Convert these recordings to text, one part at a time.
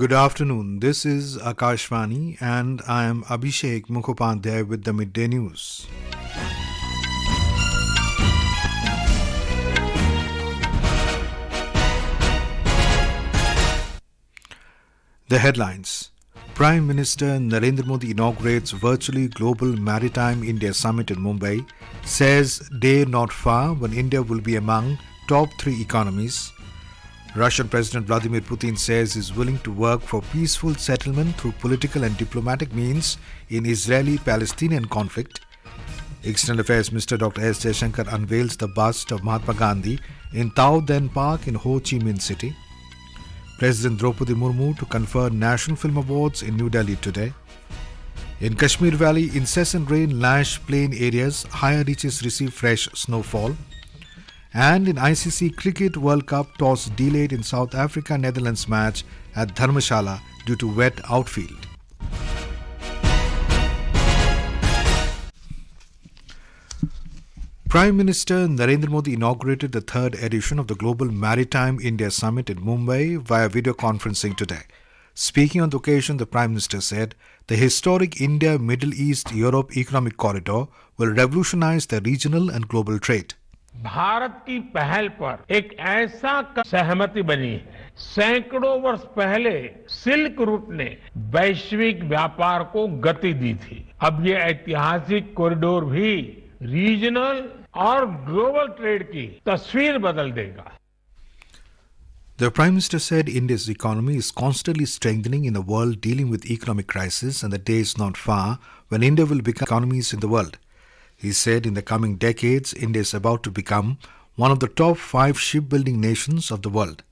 Good afternoon. This is Akashvani and I am Abhishek Mukhopadhyay with the Midday News. The headlines. Prime Minister Narendra Modi inaugurates virtually global Maritime India Summit in Mumbai, says day not far when India will be among top 3 economies. Russian President Vladimir Putin says he is willing to work for peaceful settlement through political and diplomatic means in Israeli-Palestinian conflict. External Affairs Minister Dr S Jaishankar unveils the bust of Mahatma Gandhi in Tao Den Park in Ho Chi Minh City. President Droupadi Murmu to confer National Film Awards in New Delhi today. In Kashmir Valley, incessant rain lash plain areas, higher reaches receive fresh snowfall. And in ICC Cricket World Cup, toss delayed in South Africa-Netherlands match at Dharamsala due to wet outfield. Prime Minister Narendra Modi inaugurated the third edition of the Global Maritime India Summit in Mumbai via video conferencing today. Speaking on the occasion, the Prime Minister said the historic India-Middle East-Europe economic corridor will revolutionize the regional and global trade. Bharat की पहल पर एक ऐसा सहमति बनी है। सैकड़ों वर्ष पहले सिल्क रूट ने वैश्विक व्यापार को गति दी थी। अब ये ऐतिहासिक कॉरिडोर भी रीजनल और ग्लोबल ट्रेड की तस्वीर बदल देगा। The Prime Minister said India's economy is constantly strengthening in a world dealing with economic crisis and the day is not far when India will become economies in the world. He said in the coming decades, India is about to become one of the top 5 shipbuilding nations of the world.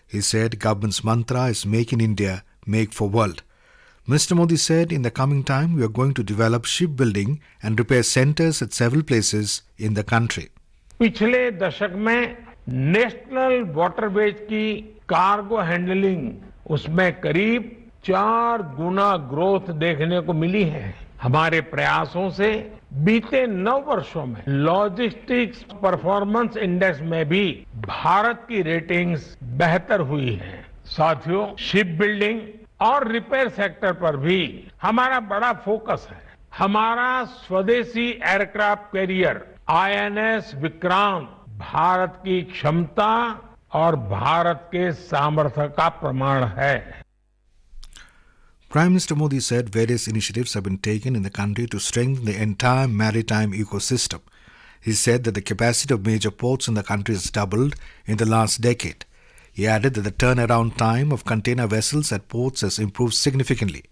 He said government's mantra is Make in India, Make for World. Mr. Modi said in the coming time, we are going to develop shipbuilding and repair centers at several places in the country. पिछले दशक में national waterways की cargo handling उसमें करीब 4 गुना growth देखने को मिली है। हमारे प्रयासों से बीते 9 वर्षों में लॉजिस्टिक्स परफॉर्मेंस इंडेक्स में भी भारत की रेटिंग्स बेहतर हुई है। साथियों, शिप बिल्डिंग और रिपेयर सेक्टर पर भी हमारा बड़ा फोकस है। हमारा स्वदेशी aircraft carrier INS Vikrant Bharat की क्षमता और भारत के सामर्थ्य का प्रमाण है। Prime Minister Modi said various initiatives have been taken in the country to strengthen the entire maritime ecosystem. He said that the capacity of major ports in the country has doubled in the last decade. He added that the turnaround time of container vessels at ports has improved significantly.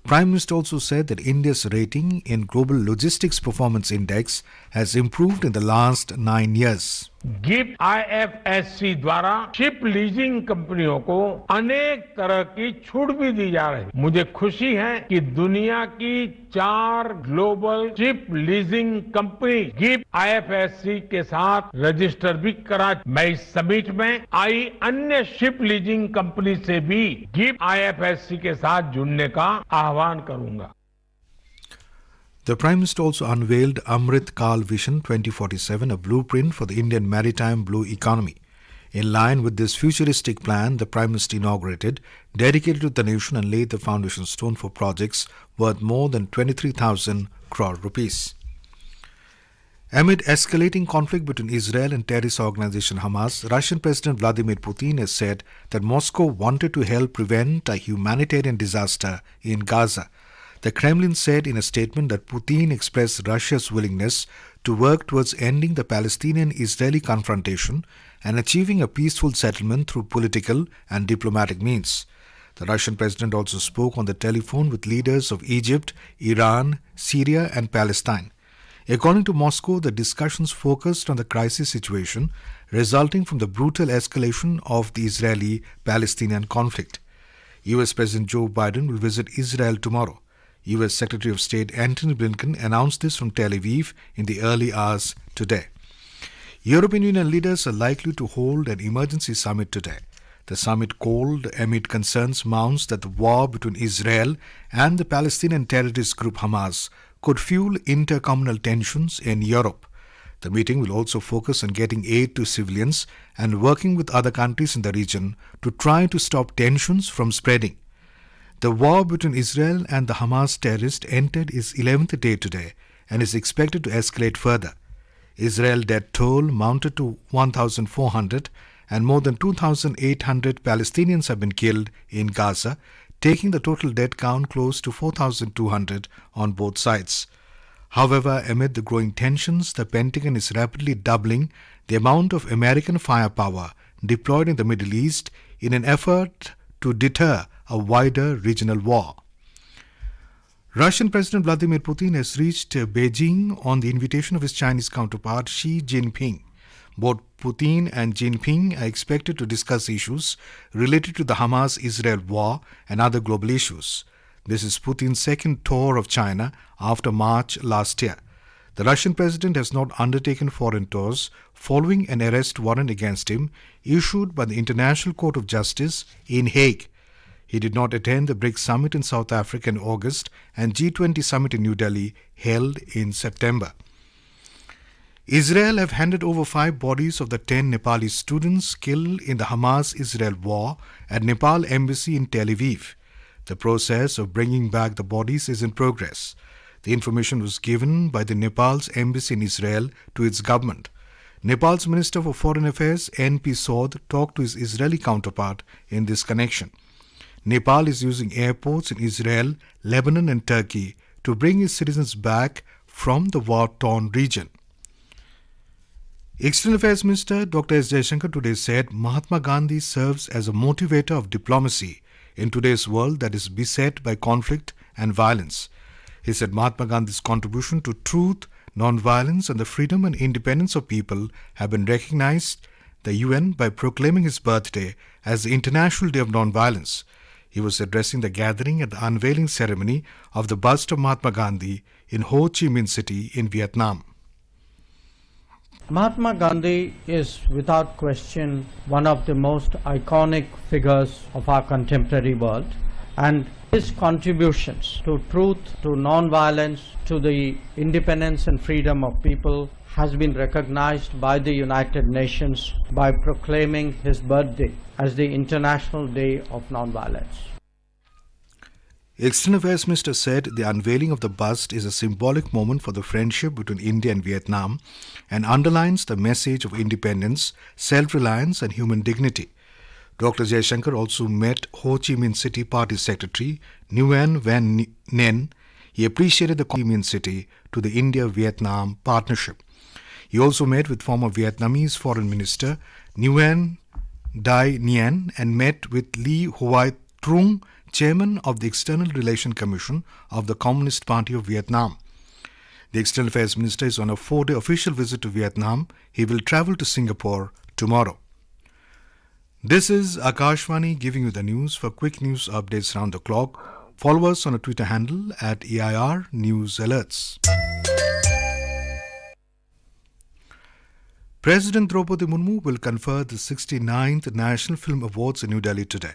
Prime Minister also said that India's rating in Global Logistics Performance Index has improved in the last 9 years. Gift IFSC द्वारा ship leasing कंपनियों को अनेक तरह की छूट भी दी जा रही है। मुझे खुशी है कि दुनिया की 4 global ship leasing company GIFT IFSC के साथ रजिस्टर भी करा। मैं इस समिट में आई अन्य शिप लीजिंग कंपनी से भी गिफ्ट आईएफएससी के साथ जुड़ने का आह्वान करूंगा। The Prime Minister also unveiled Amrit Kal Vision 2047, a blueprint for the Indian maritime blue economy. In line with this futuristic plan, the Prime Minister inaugurated, dedicated to the nation and laid the foundation stone for projects worth more than 23,000 crore rupees. Amid escalating conflict between Israel and terrorist organization Hamas, Russian President Vladimir Putin has said that Moscow wanted to help prevent a humanitarian disaster in Gaza. The Kremlin said in a statement that Putin expressed Russia's willingness to work towards ending the Palestinian-Israeli confrontation and achieving a peaceful settlement through political and diplomatic means. The Russian president also spoke on the telephone with leaders of Egypt, Iran, Syria and Palestine. According to Moscow, the discussions focused on the crisis situation resulting from the brutal escalation of the Israeli-Palestinian conflict. US President Joe Biden will visit Israel tomorrow. US Secretary of State Antony Blinken announced this from Tel Aviv in the early hours today. European Union leaders are likely to hold an emergency summit today. The summit called amid concerns mounts that the war between Israel and the Palestinian terrorist group Hamas could fuel intercommunal tensions in Europe. The meeting will also focus on getting aid to civilians and working with other countries in the region to try to stop tensions from spreading. The war between Israel and the Hamas terrorists entered its 11th day today and is expected to escalate further. Israel death toll mounted to 1,400 and more than 2,800 Palestinians have been killed in Gaza, taking the total death count close to 4,200 on both sides. However, amid the growing tensions, the Pentagon is rapidly doubling the amount of American firepower deployed in the Middle East in an effort to deter a wider regional war. Russian President Vladimir Putin has reached Beijing on the invitation of his Chinese counterpart Xi Jinping. Both Putin and Jinping are expected to discuss issues related to the Hamas-Israel war and other global issues. This is Putin's second tour of China after March last year. The Russian president has not undertaken foreign tours following an arrest warrant against him issued by the International Court of Justice in Hague. He did not attend the BRICS summit in South Africa in August and G20 summit in New Delhi held in September. Israel have handed over 5 bodies of the 10 Nepali students killed in the Hamas-Israel war at Nepal embassy in Tel Aviv. The process of bringing back the bodies is in progress. The information was given by the Nepal's embassy in Israel to its government. Nepal's Minister for Foreign Affairs N.P. Sod talked to his Israeli counterpart in this connection. Nepal is using airports in Israel, Lebanon and Turkey to bring its citizens back from the war-torn region. External Affairs Minister Dr S Jaishankar today said Mahatma Gandhi serves as a motivator of diplomacy in today's world that is beset by conflict and violence. He said Mahatma Gandhi's contribution to truth, non-violence and the freedom and independence of people have been recognized the UN by proclaiming his birthday as the International Day of Non-Violence. He was addressing the gathering at the unveiling ceremony of the bust of Mahatma Gandhi in Ho Chi Minh City in Vietnam. Mahatma Gandhi is without question one of the most iconic figures of our contemporary world, and his contributions to truth, to non-violence, to the independence and freedom of people has been recognized by the United Nations by proclaiming his birthday as the International Day of Non-Violence. External Affairs Minister said the unveiling of the bust is a symbolic moment for the friendship between India and Vietnam and underlines the message of independence, self-reliance and human dignity. Dr. Jaishankar also met Ho Chi Minh City Party Secretary Nguyen Van Nen. He appreciated the Ho Chi Minh City to the India-Vietnam partnership. He also met with former Vietnamese Foreign Minister Nguyen Dai Nien and met with Lee Hoai Trung, Chairman of the External Relations Commission of the Communist Party of Vietnam. The External Affairs Minister is on a 4-day official visit to Vietnam. He will travel to Singapore tomorrow. This is Akashvani giving you the news. For quick news updates round the clock, follow us on a Twitter handle at EIR News Alerts. President Droupadi Murmu will confer the 69th National Film Awards in New Delhi today.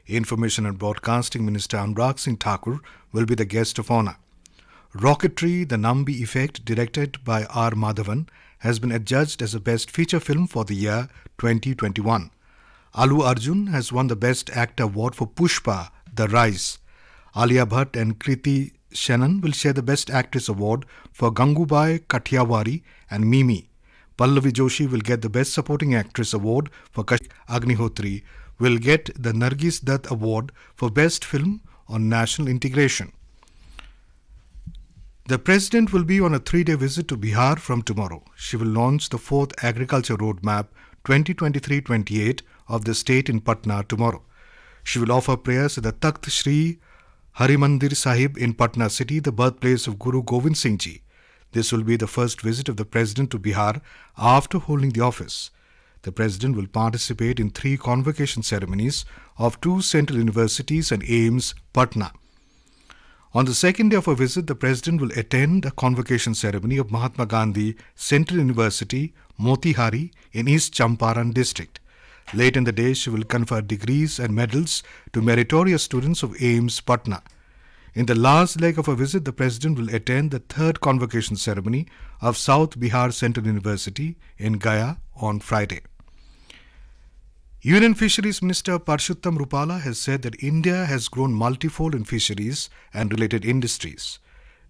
Information and Broadcasting Minister Anurag Singh Thakur will be the guest of honor. Rocketry, The Nambi Effect, directed by R. Madhavan, has been adjudged as the best feature film for the year 2021. Allu Arjun has won the Best Actor Award for Pushpa, The Rise. Alia Bhatt and Kriti Shannon will share the Best Actress Award for Gangubai Kathiawari and Mimi. Pallavi Joshi will get the Best Supporting Actress Award for Agnihotri will get the Nargis Dutt Award for Best Film on National Integration. The President will be on a 3-day visit to Bihar from tomorrow. She will launch the 4th Agriculture Roadmap 2023-28 of the state in Patna tomorrow. She will offer prayers at the Takht Shri Harimandir Sahib in Patna city, the birthplace of Guru Govind Singh Ji. This will be the first visit of the President to Bihar after holding the office. The President will participate in 3 convocation ceremonies of 2 central universities and AIMS, Patna. On the second day of her visit, the President will attend a convocation ceremony of Mahatma Gandhi Central University, Motihari in East Champaran district. Late in the day, she will confer degrees and medals to meritorious students of AIMS, Patna. In the last leg of her visit, the President will attend the 3rd convocation ceremony of South Bihar Central University in Gaya on Friday. Union Fisheries Minister Parshuttam Rupala has said that India has grown multifold in fisheries and related industries.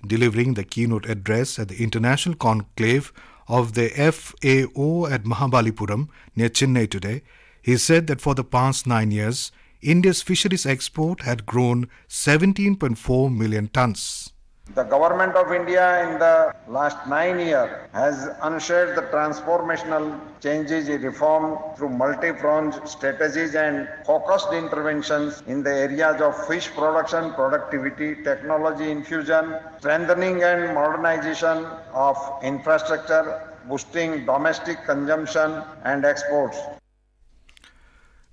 Delivering the keynote address at the International Conclave of the FAO at Mahabalipuram near Chennai today, he said that for the past 9 years, India's fisheries export had grown 17.4 million tons. The government of India in the last 9 years has ensured the transformational changes in reform through multi-pronged strategies and focused interventions in the areas of fish production, productivity, technology infusion, strengthening and modernization of infrastructure, boosting domestic consumption and exports.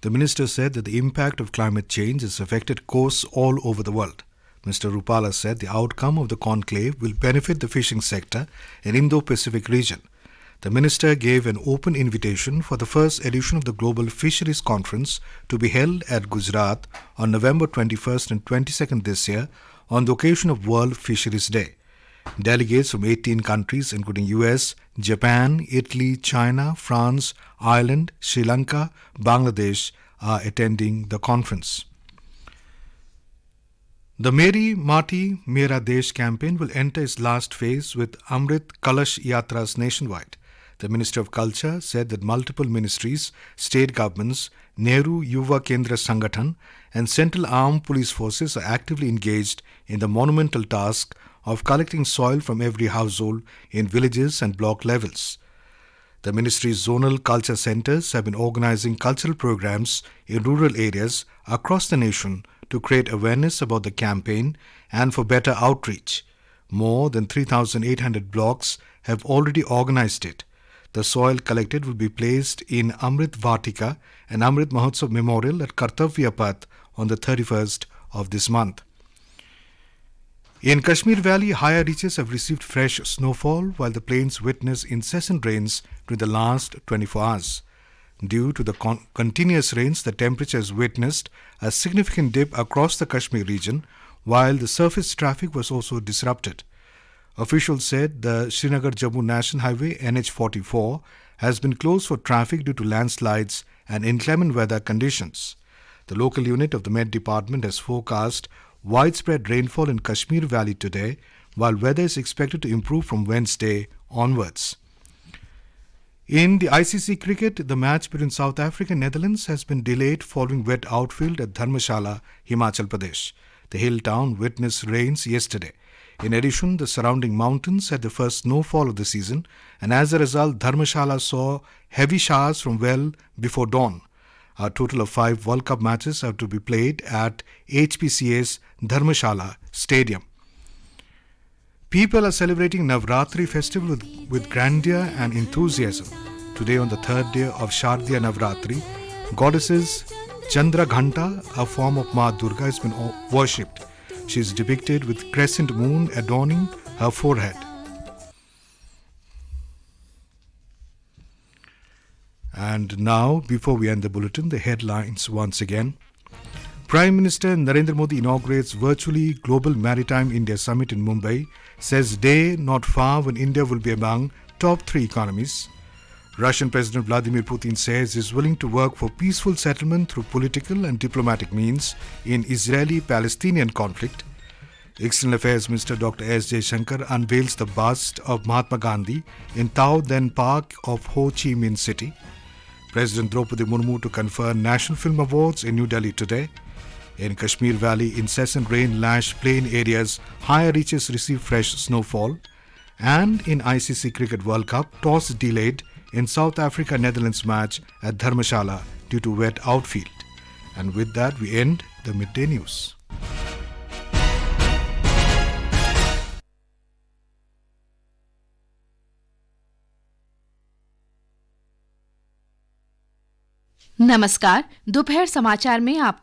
The minister said that the impact of climate change has affected coasts all over the world. Mr. Rupala said the outcome of the conclave will benefit the fishing sector in Indo-Pacific region. The minister gave an open invitation for the first edition of the Global Fisheries Conference to be held at Gujarat on November 21st and 22nd this year on the occasion of World Fisheries Day. Delegates from 18 countries including US, Japan, Italy, China, France, Ireland, Sri Lanka, Bangladesh are attending the conference. The Meri Mati Mera Desh campaign will enter its last phase with Amrit Kalash Yatras nationwide. The Minister of Culture said that multiple ministries, state governments, Nehru Yuva Kendra Sangathan and Central Armed Police Forces are actively engaged in the monumental task of collecting soil from every household in villages and block levels. The ministry's zonal culture centers have been organizing cultural programs in rural areas across the nation to create awareness about the campaign and for better outreach. More than 3,800 blocks have already organized it. The soil collected will be placed in Amrit Vatika and Amrit Mahotsav Memorial at Kartavya Path on the 31st of this month. In Kashmir Valley, higher reaches have received fresh snowfall while the plains witness incessant rains during the last 24 hours. Due to the continuous rains, the temperature has witnessed a significant dip across the Kashmir region, while the surface traffic was also disrupted. Officials said the Srinagar-Jammu National Highway NH44 has been closed for traffic due to landslides and inclement weather conditions. The local unit of the Met Department has forecast widespread rainfall in Kashmir Valley today, while weather is expected to improve from Wednesday onwards. In the ICC cricket, the match between South Africa and Netherlands has been delayed following wet outfield at Dharamsala, Himachal Pradesh. The hill town witnessed rains yesterday. In addition, the surrounding mountains had the first snowfall of the season, and as a result, Dharamsala saw heavy showers from well before dawn. A total of 5 World Cup matches have to be played at HPCA's Dharamsala Stadium. People are celebrating Navratri festival with grandeur and enthusiasm. Today, on the third day of Shardiya Navratri, goddesses Chandra Ghanta, a form of Ma Durga, has been worshipped. She is depicted with crescent moon adorning her forehead. And now, before we end the bulletin, the headlines once again. Prime Minister Narendra Modi inaugurates virtually Global Maritime India Summit in Mumbai, says day not far when India will be among top 3 economies. Russian President Vladimir Putin says he is willing to work for peaceful settlement through political and diplomatic means in Israeli-Palestinian conflict. External Affairs Minister Dr S Jaishankar unveils the bust of Mahatma Gandhi in Tao Den Park of Ho Chi Minh City. President Droupadi Murmu to confer National Film Awards in New Delhi today. In Kashmir Valley, incessant rain lash plain areas, higher reaches receive fresh snowfall. And in ICC Cricket World Cup, toss delayed in South Africa-Netherlands match at Dharamsala due to wet outfield. And with that, we end the midday news. नमस्कार, दोपहर समाचार में आप